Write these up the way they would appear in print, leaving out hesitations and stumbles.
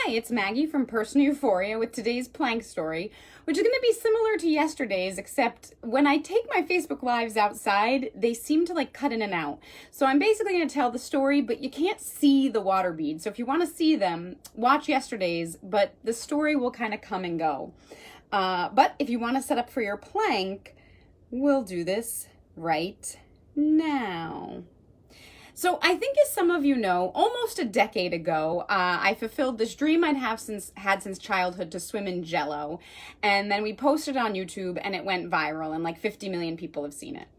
Hi, it's Maggie from Personal Euphoria with today's plank story, which is going to be similar to yesterday's, except when I take my Facebook Lives outside, they seem to like cut in and out. So I'm basically going to tell the story, but you can't see the water beads. So if you want to see them, watch yesterday's, but the story will kind of come and go. But if you want to set up for your plank, we'll do this right now. So I think, as some of you know, almost a decade ago, I fulfilled this dream I'd had since childhood to swim in Jello. And then we posted it on YouTube and it went viral and like 50 million people have seen it.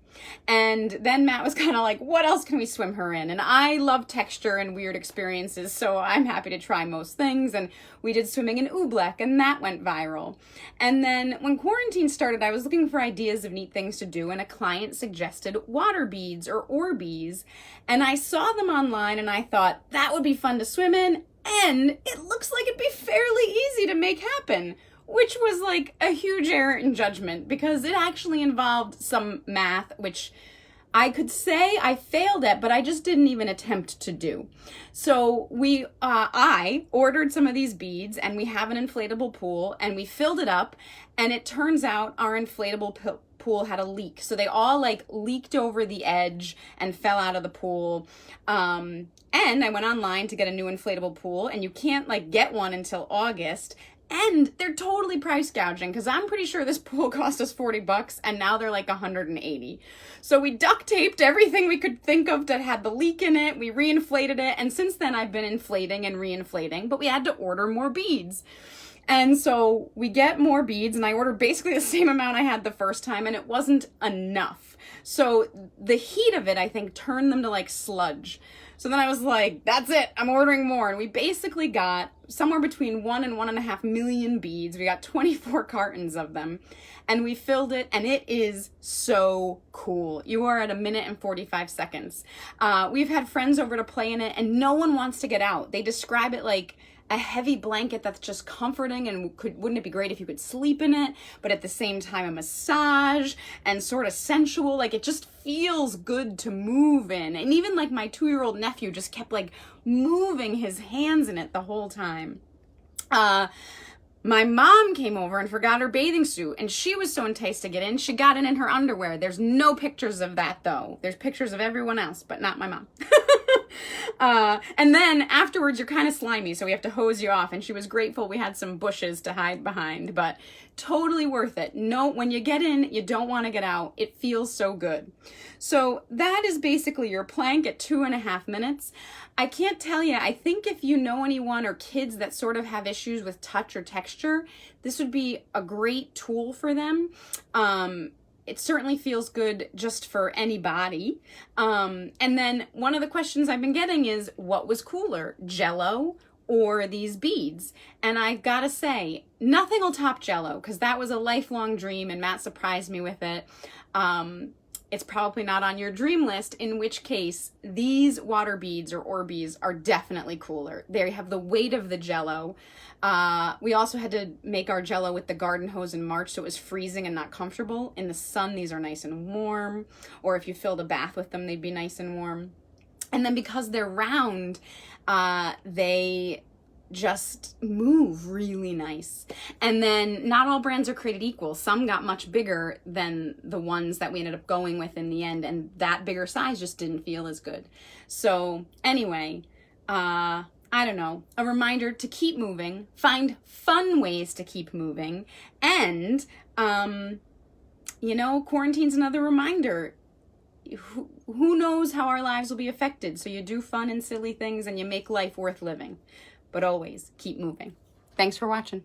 And then Matt was kind of like, what else can we swim her in? And I love texture and weird experiences, so I'm happy to try most things. And we did swimming in oobleck, and that went viral. And then when quarantine started, I was looking for ideas of neat things to do, and a client suggested water beads or orbeez. And I saw them online, and I thought, that would be fun to swim in, and it looks like it'd be fairly easy to make happen. Which was like a huge error in judgment because it actually involved some math, which I could say I failed at, but I just didn't even attempt to do. So I ordered some of these beads, and we have an inflatable pool, and we filled it up, and it turns out our inflatable pool had a leak. So they all like leaked over the edge and fell out of the pool. And I went online to get a new inflatable pool, and you can't like get one until August. And they're totally price gouging because I'm pretty sure this pool cost us $40 and now they're like $180. So we duct taped everything we could think of that had the leak in it. We reinflated it. And since then I've been inflating and reinflating, but we had to order more beads. And so we get more beads, and I ordered basically the same amount I had the first time, and it wasn't enough. So the heat of it, I think, turned them to like sludge. So then I was like, that's it, I'm ordering more. And we basically got somewhere between 1 and 1.5 million beads. We got 24 cartons of them, and we filled it, and it is so cool. You are at 1 minute and 45 seconds. We've had friends over to play in it, and no one wants to get out. They describe it like a heavy blanket that's just comforting, and wouldn't it be great if you could sleep in it, but at the same time a massage and sort of sensual, like it just feels good to move in. And even like my 2-year-old nephew just kept like moving his hands in it the whole time. My mom came over and forgot her bathing suit, and she was so enticed to get in, she got in her underwear. There's no pictures of that though. There's pictures of everyone else, but not my mom. And then afterwards you're kind of slimy, so we have to hose you off, and she was grateful we had some bushes to hide behind, but totally worth it. No, when you get in, you don't want to get out. It feels so good. So that is basically your plank at 2.5 minutes. I can't tell you, I think if you know anyone or kids that sort of have issues with touch or texture, this would be a great tool for them. It certainly feels good just for anybody. And then one of the questions I've been getting is, what was cooler, Jello or these beads? And I've got to say, nothing will top Jello, because that was a lifelong dream, and Matt surprised me with it. It's probably not on your dream list, in which case these water beads or orbeez are definitely cooler. They have the weight of the Jello. We also had to make our Jello with the garden hose in March, so it was freezing and not comfortable. In the sun, these are nice and warm, or if you filled a bath with them, they'd be nice and warm. And then because they're round, they just move really nice. And then not all brands are created equal. Some got much bigger than the ones that we ended up going with in the end, and that bigger size just didn't feel as good. So anyway, I don't know, a reminder to keep moving, find fun ways to keep moving, and quarantine's another reminder. Who knows how our lives will be affected? So you do fun and silly things, and you make life worth living. But always keep moving. Thanks for watching.